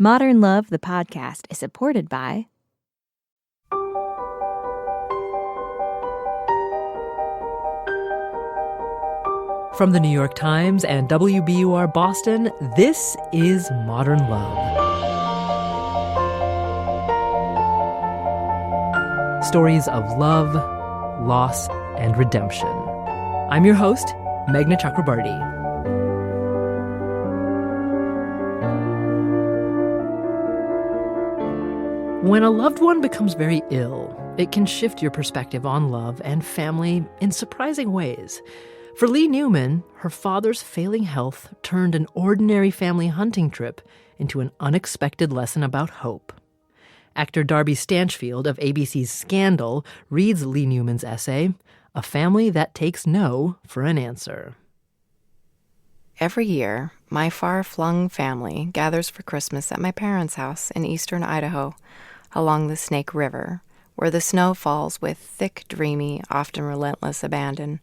Modern Love, the podcast, is supported by From the New York Times and WBUR Boston, this is Modern Love. Stories of love, loss, and redemption. I'm your host, Meghna Chakrabarty. When a loved one becomes very ill, it can shift your perspective on love and family in surprising ways. For Lee Newman, her father's failing health turned an ordinary family hunting trip into an unexpected lesson about hope. Actor Darby Stanchfield of ABC's Scandal reads Lee Newman's essay, A Family That Takes No for an Answer. Every year, my far-flung family gathers for Christmas at my parents' house in eastern Idaho, along the Snake River, where the snow falls with thick, dreamy, often relentless abandon.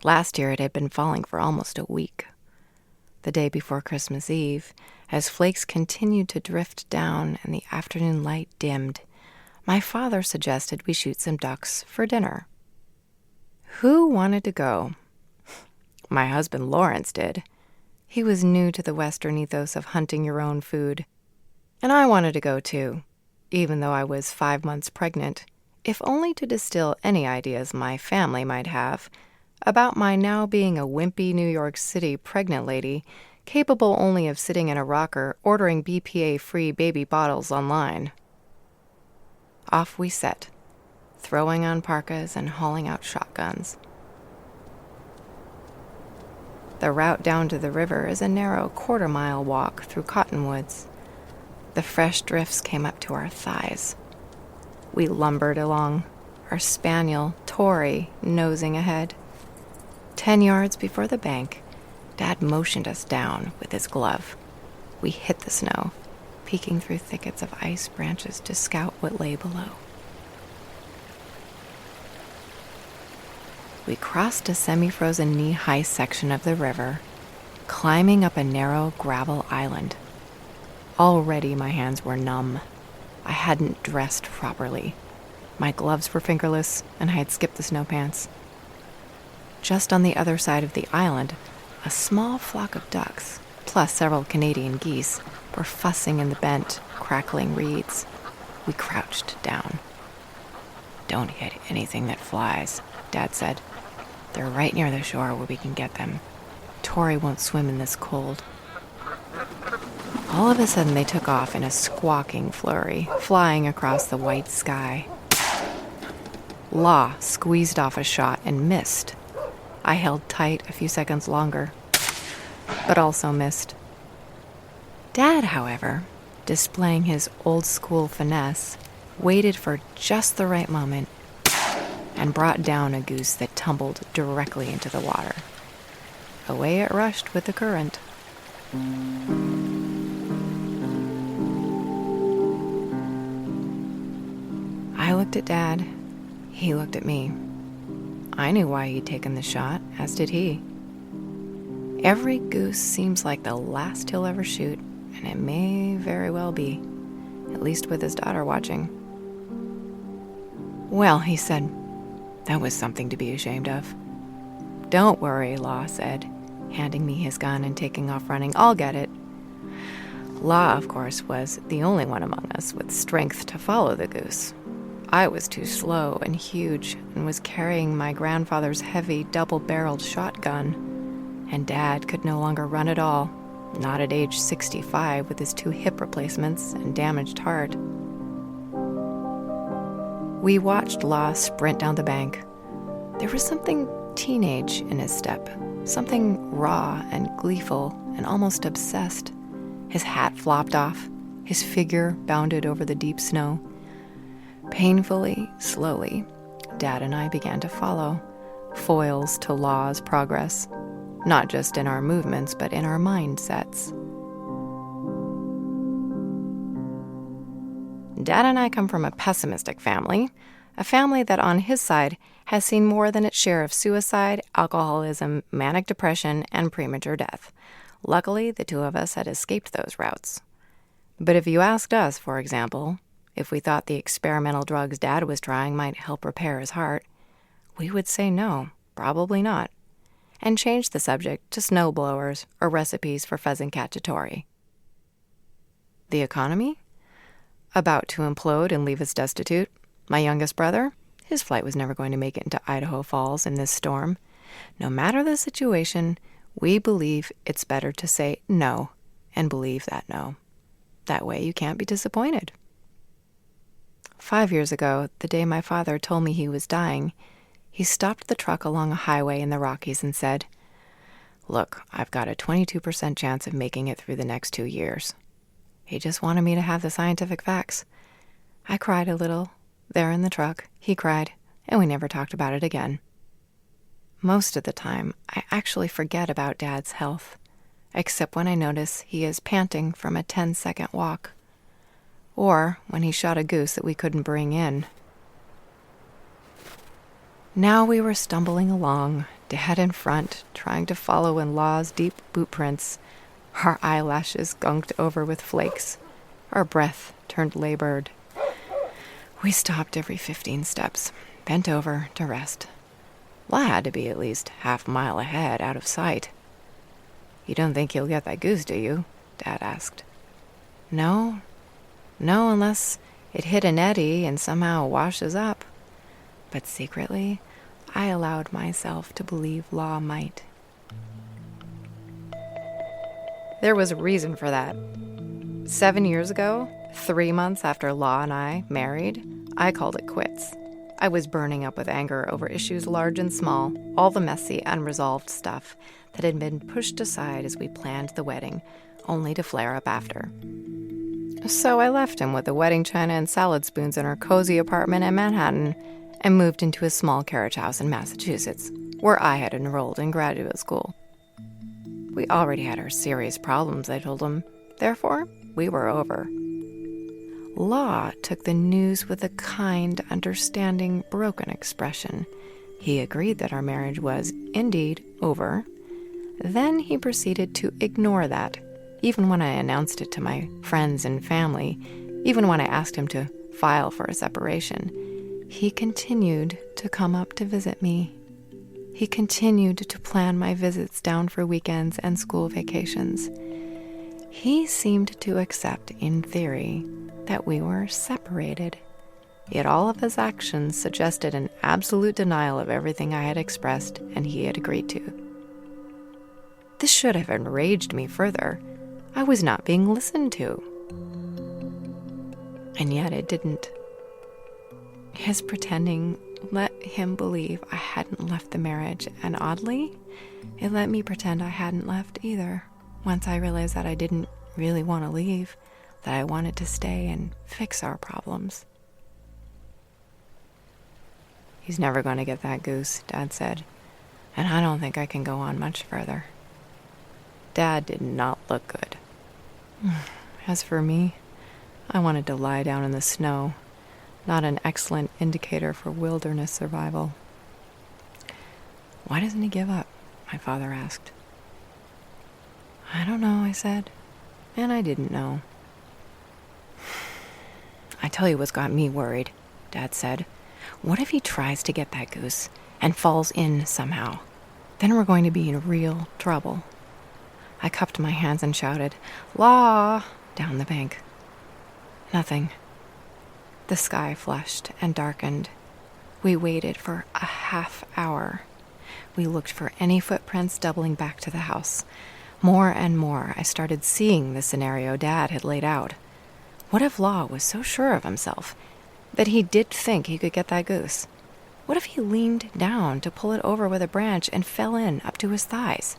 Last year it had been falling for almost a week. The day before Christmas Eve, as flakes continued to drift down and the afternoon light dimmed, my father suggested we shoot some ducks for dinner. Who wanted to go? My husband Lawrence did. He was new to the Western ethos of hunting your own food. And I wanted to go too, even though I was 5 months pregnant, if only to distill any ideas my family might have about my now being a wimpy New York City pregnant lady capable only of sitting in a rocker ordering BPA-free baby bottles online. Off we set, throwing on parkas and hauling out shotguns. The route down to the river is a narrow quarter-mile walk through cottonwoods. The fresh drifts came up to our thighs. We lumbered along, our spaniel, Tori, nosing ahead. 10 yards before the bank, Dad motioned us down with his glove. We hit the snow, peeking through thickets of ice branches to scout what lay below. We crossed a semi-frozen knee-high section of the river, climbing up a narrow gravel island. Already my hands were numb. I hadn't dressed properly. My gloves were fingerless, and I had skipped the snow pants. Just on the other side of the island, a small flock of ducks, plus several Canadian geese, were fussing in the bent, crackling reeds. We crouched down. "Don't hit anything that flies," Dad said. "They're right near the shore where we can get them. Tori won't swim in this cold." All of a sudden, they took off in a squawking flurry, flying across the white sky. Law squeezed off a shot and missed. I held tight a few seconds longer, but also missed. Dad, however, displaying his old-school finesse, waited for just the right moment and brought down a goose that tumbled directly into the water. Away it rushed with the current. I looked at Dad. He looked at me. I knew why he'd taken the shot, as did he. Every goose seems like the last he'll ever shoot, and it may very well be, at least with his daughter watching. "Well," he said, "that was something to be ashamed of." "Don't worry," Law said, handing me his gun and taking off running. "I'll get it." Law, of course, was the only one among us with strength to follow the goose. I was too slow and huge and was carrying my grandfather's heavy double-barreled shotgun, and Dad could no longer run at all, not at age 65 with his 2 hip replacements and damaged heart. We watched Law sprint down the bank. There was something teenage in his step, something raw and gleeful and almost obsessed. His hat flopped off, his figure bounded over the deep snow. Painfully, slowly, Dad and I began to follow, foils to Law's progress, not just in our movements, but in our mindsets. Dad and I come from a pessimistic family, a family that on his side has seen more than its share of suicide, alcoholism, manic depression, and premature death. Luckily, the two of us had escaped those routes. But if you asked us, for example, if we thought the experimental drugs Dad was trying might help repair his heart, we would say no, probably not, and change the subject to snowblowers or recipes for pheasant cacciatore. The economy? About to implode and leave us destitute. My youngest brother? His flight was never going to make it into Idaho Falls in this storm. No matter the situation, we believe it's better to say no and believe that no. That way you can't be disappointed. 5 years ago, the day my father told me he was dying, he stopped the truck along a highway in the Rockies and said, "Look, I've got a 22% chance of making it through the next 2 years." He just wanted me to have the scientific facts. I cried a little. There in the truck, he cried, and we never talked about it again. Most of the time, I actually forget about Dad's health, except when I notice he is panting from a 10-second walk, or when he shot a goose that we couldn't bring in. Now we were stumbling along, Dad in front, trying to follow in Law's deep boot prints, our eyelashes gunked over with flakes, our breath turned labored. We stopped every 15 steps, bent over to rest. Law had to be at least half a mile ahead, out of sight. "You don't think he'll get that goose, do you?" Dad asked. No, unless it hit an eddy and somehow washes up. But secretly, I allowed myself to believe Law might. There was a reason for that. 7 years ago, 3 months after Law and I married, I called it quits. I was burning up with anger over issues large and small, all the messy, unresolved stuff that had been pushed aside as we planned the wedding, only to flare up after. So I left him with the wedding china and salad spoons in our cozy apartment in Manhattan and moved into a small carriage house in Massachusetts, where I had enrolled in graduate school. We already had our serious problems, I told him. Therefore, we were over. Law took the news with a kind, understanding, broken expression. He agreed that our marriage was, indeed, over. Then he proceeded to ignore that, even when I announced it to my friends and family, even when I asked him to file for a separation. He continued to come up to visit me. He continued to plan my visits down for weekends and school vacations. He seemed to accept, in theory, that we were separated. Yet all of his actions suggested an absolute denial of everything I had expressed and he had agreed to. This should have enraged me further. I was not being listened to. And yet it didn't. His pretending let him believe I hadn't left the marriage, and oddly, it let me pretend I hadn't left either. Once I realized that I didn't really want to leave, that I wanted to stay and fix our problems. "He's never going to get that goose," Dad said, "and I don't think I can go on much further." Dad did not look good. As for me, I wanted to lie down in the snow, not an excellent indicator for wilderness survival. "Why doesn't he give up?" my father asked. "I don't know," I said, and I didn't know. "I tell you what's got me worried," Dad said. "What if he tries to get that goose and falls in somehow? Then we're going to be in real trouble." I cupped my hands and shouted, "Law!" down the bank. Nothing. The sky flushed and darkened. We waited for a half hour. We looked for any footprints doubling back to the house. More and more, I started seeing the scenario Dad had laid out. What if Law was so sure of himself that he did think he could get that goose? What if he leaned down to pull it over with a branch and fell in up to his thighs?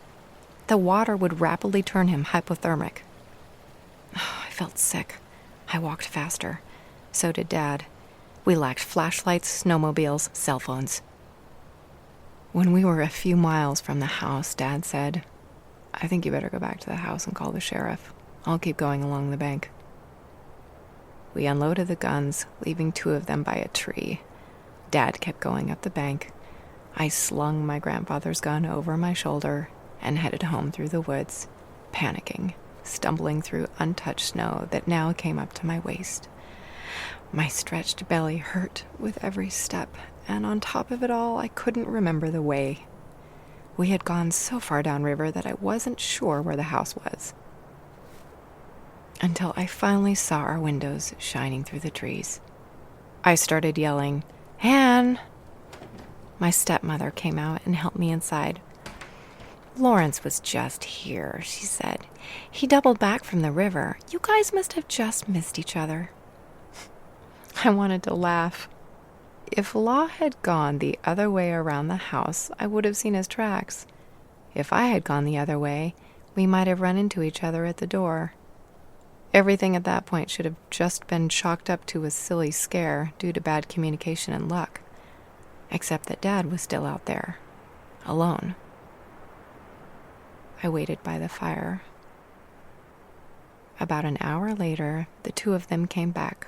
The water would rapidly turn him hypothermic. I felt sick. I walked faster. So did Dad. We lacked flashlights, snowmobiles, cell phones. When we were a few miles from the house, Dad said, "I think you better go back to the house and call the sheriff. I'll keep going along the bank." We unloaded the guns, leaving 2 of them by a tree. Dad kept going up the bank. I slung my grandfather's gun over my shoulder and headed home through the woods, panicking. stumbling through untouched snow that now came up to my waist. My stretched belly hurt with every step, and on top of it all, I couldn't remember the way. We had gone so far downriver that I wasn't sure where the house was, until I finally saw our windows shining through the trees. I started yelling, "Anne!" My stepmother came out and helped me inside. "Lawrence was just here," she said. "He doubled back from the river. You guys must have just missed each other." I wanted to laugh. If Law had gone the other way around the house, I would have seen his tracks. If I had gone the other way, we might have run into each other at the door. Everything at that point should have just been chalked up to a silly scare due to bad communication and luck. Except that Dad was still out there, alone. I waited by the fire. About an hour later, the two of them came back.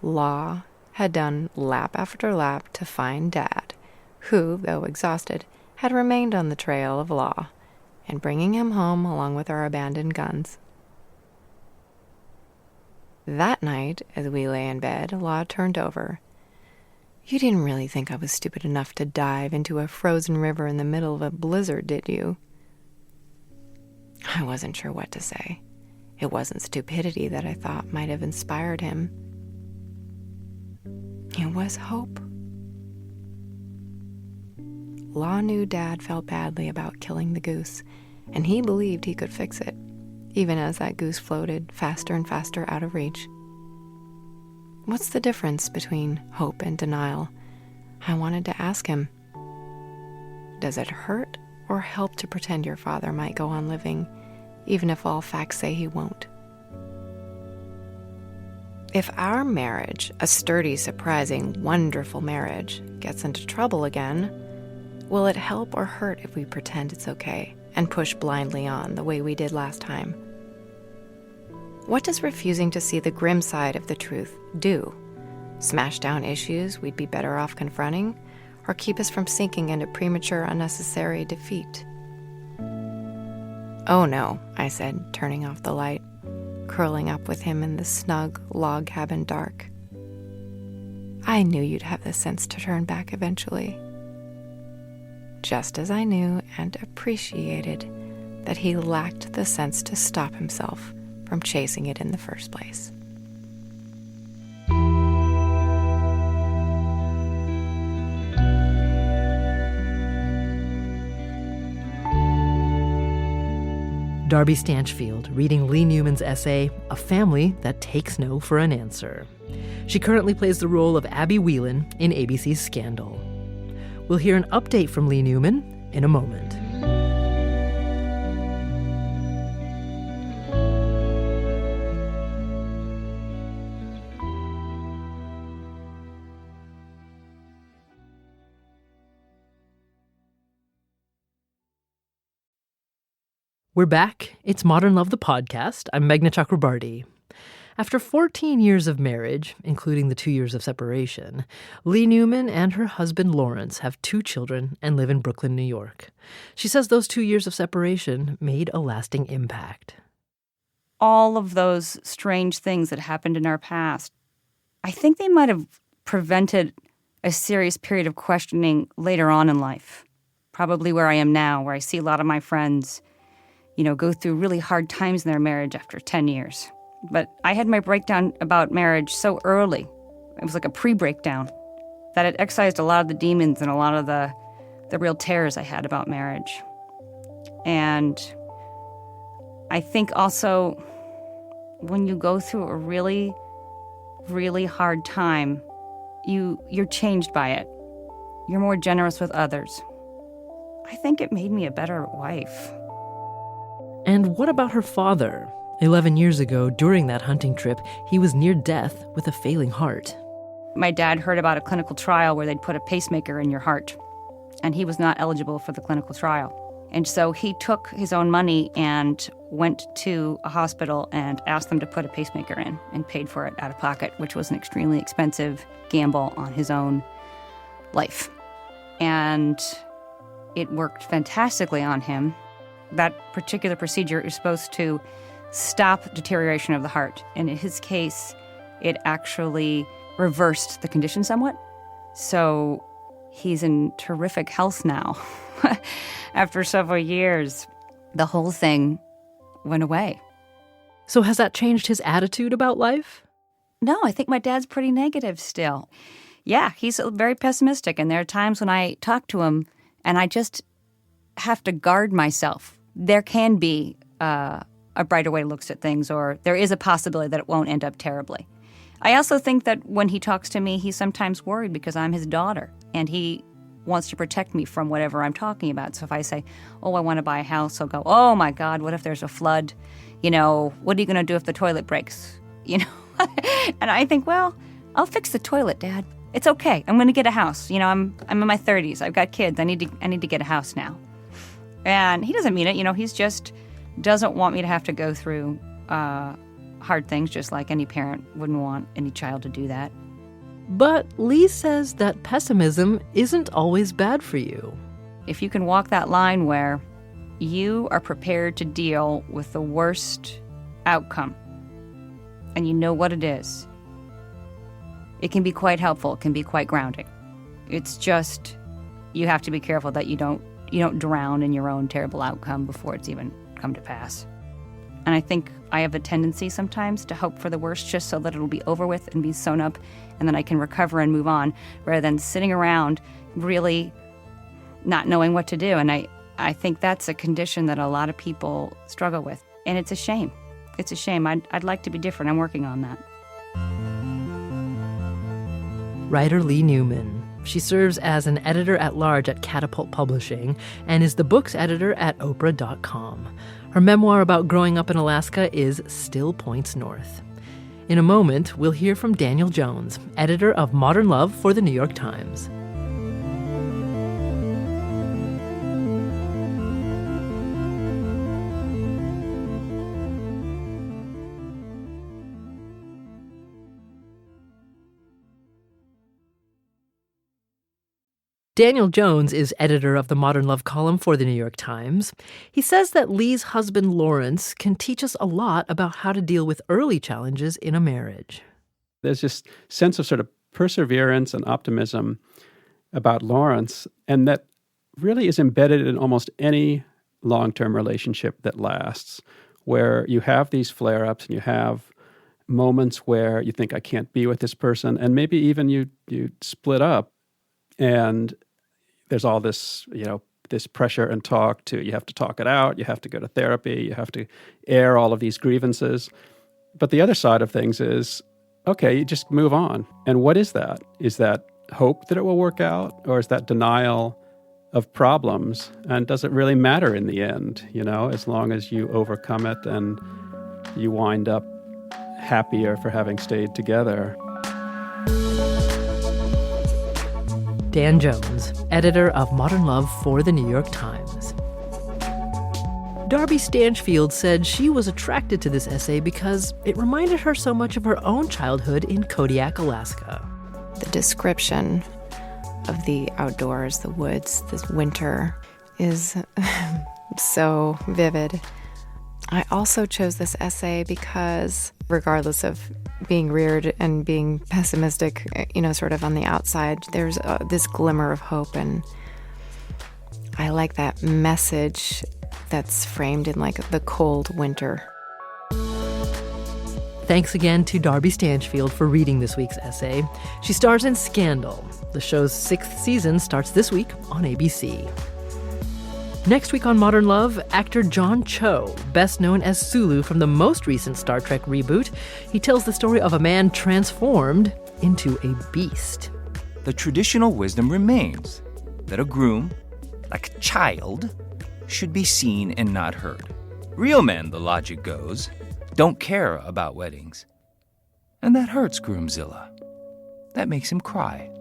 Law had done lap after lap to find Dad, who, though exhausted, had remained on the trail of Law, and bringing him home along with our abandoned guns. That night, as we lay in bed, Law turned over. "You didn't really think I was stupid enough to dive into a frozen river in the middle of a blizzard, did you?" I wasn't sure what to say. It wasn't stupidity that I thought might have inspired him. It was hope. Law knew Dad felt badly about killing the goose, and he believed he could fix it, even as that goose floated faster and faster out of reach. What's the difference between hope and denial? I wanted to ask him. Does it hurt or help to pretend your father might go on living, even if all facts say he won't? If our marriage, a sturdy, surprising, wonderful marriage, gets into trouble again, will it help or hurt if we pretend it's okay and push blindly on the way we did last time? What does refusing to see the grim side of the truth do? Smash down issues we'd be better off confronting, or keep us from sinking into premature, unnecessary defeat? "Oh no," I said, turning off the light, curling up with him in the snug log cabin dark. "I knew you'd have the sense to turn back eventually." Just as I knew and appreciated that he lacked the sense to stop himself from chasing it in the first place. Darby Stanchfield reading Lee Newman's essay, A Family That Takes No for an Answer. She currently plays the role of Abby Whelan in ABC's Scandal. We'll hear an update from Lee Newman in a moment. We're back. It's Modern Love, the podcast. I'm Meghna Chakrabarti. After 14 years of marriage, including the 2 years of separation, Lee Newman and her husband Lawrence have 2 children and live in Brooklyn, New York. She says those 2 years of separation made a lasting impact. All of those strange things that happened in our past, I think they might have prevented a serious period of questioning later on in life. Probably where I am now, where I see a lot of my friends go through really hard times in their marriage after 10 years. But I had my breakdown about marriage so early. It was like a pre-breakdown that it excised a lot of the demons and a lot of the real terrors I had about marriage. And I think also when you go through a really, really hard time, you're changed by it. You're more generous with others. I think it made me a better wife. And what about her father? 11 years ago, during that hunting trip, he was near death with a failing heart. My dad heard about a clinical trial where they'd put a pacemaker in your heart, and he was not eligible for the clinical trial. And so he took his own money and went to a hospital and asked them to put a pacemaker in and paid for it out of pocket, which was an extremely expensive gamble on his own life. And it worked fantastically on him. That particular procedure is supposed to stop deterioration of the heart. And in his case, it actually reversed the condition somewhat. So he's in terrific health now. After several years, the whole thing went away. So has that changed his attitude about life? No, I think my dad's pretty negative still. Yeah, he's very pessimistic, and there are times when I talk to him and I just have to guard myself. There can be a brighter way to look at things, or there is a possibility that it won't end up terribly. I also think that when he talks to me, he's sometimes worried because I'm his daughter, and he wants to protect me from whatever I'm talking about. So if I say, oh, I want to buy a house, he'll go, oh my God, what if there's a flood? What are you going to do if the toilet breaks? And I think, well, I'll fix the toilet, Dad. It's okay. I'm going to get a house. I'm in my 30s. I've got kids. I need to get a house now. And he doesn't mean it. He's just doesn't want me to have to go through hard things, just like any parent wouldn't want any child to do that. But Lee says that pessimism isn't always bad for you. If you can walk that line where you are prepared to deal with the worst outcome, and you know what it is, it can be quite helpful. It can be quite grounding. It's just you have to be careful that you don't drown in your own terrible outcome before it's even come to pass. And I think I have a tendency sometimes to hope for the worst just so that it'll be over with and be sewn up, and then I can recover and move on, rather than sitting around really not knowing what to do. And I think that's a condition that a lot of people struggle with. And it's a shame. It's a shame. I'd like to be different. I'm working on that. Writer Lee Newman. She serves as an editor-at-large at Catapult Publishing and is the book's editor at Oprah.com. Her memoir about growing up in Alaska is Still Points North. In a moment, we'll hear from Daniel Jones, editor of Modern Love for the New York Times. Daniel Jones is editor of the Modern Love column for the New York Times. He says that Lee's husband, Lawrence, can teach us a lot about how to deal with early challenges in a marriage. There's this sense of sort of perseverance and optimism about Lawrence, and that really is embedded in almost any long-term relationship that lasts, where you have these flare-ups and you have moments where you think, I can't be with this person, and maybe even you split up. And there's all this, this pressure and you have to talk it out, you have to go to therapy, you have to air all of these grievances. But the other side of things is, okay, you just move on. And what is that? Is that hope that it will work out? Or is that denial of problems? And does it really matter in the end, as long as you overcome it and you wind up happier for having stayed together? Dan Jones, editor of Modern Love for the New York Times. Darby Stanchfield said she was attracted to this essay because it reminded her so much of her own childhood in Kodiak, Alaska. The description of the outdoors, the woods, this winter, is so vivid. I also chose this essay because, regardless of being reared and being pessimistic, sort of on the outside, there's this glimmer of hope, and I like that message that's framed in the cold winter. Thanks again to Darby Stanchfield for reading this week's essay. She stars in Scandal. The show's 6th season starts this week on ABC. Next week on Modern Love, actor John Cho, best known as Sulu from the most recent Star Trek reboot. He tells the story of a man transformed into a beast. The traditional wisdom remains that a groom, like a child, should be seen and not heard. Real men, the logic goes, don't care about weddings. And that hurts Groomzilla. That makes him cry.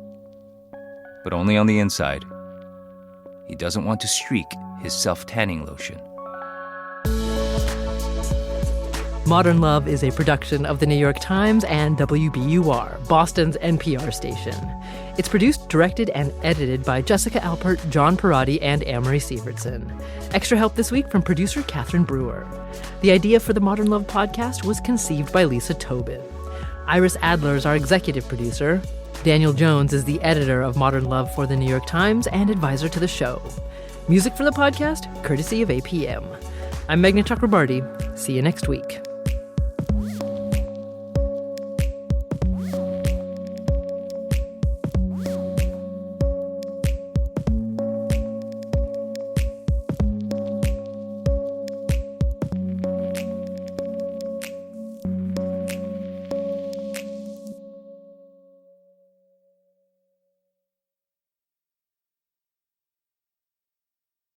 But only on the inside. He doesn't want to streak his self-tanning lotion. Modern Love is a production of the New York Times and WBUR, Boston's NPR station. It's produced, directed, and edited by Jessica Alpert, John Perotti, and Amory Sievertson. Extra help this week from producer Catherine Brewer. The idea for the Modern Love podcast was conceived by Lisa Tobin. Iris Adler is our executive producer. Daniel Jones is the editor of Modern Love for the New York Times and advisor to the show. Music for the podcast, courtesy of APM. I'm Meghna Chakrabarty. See you next week.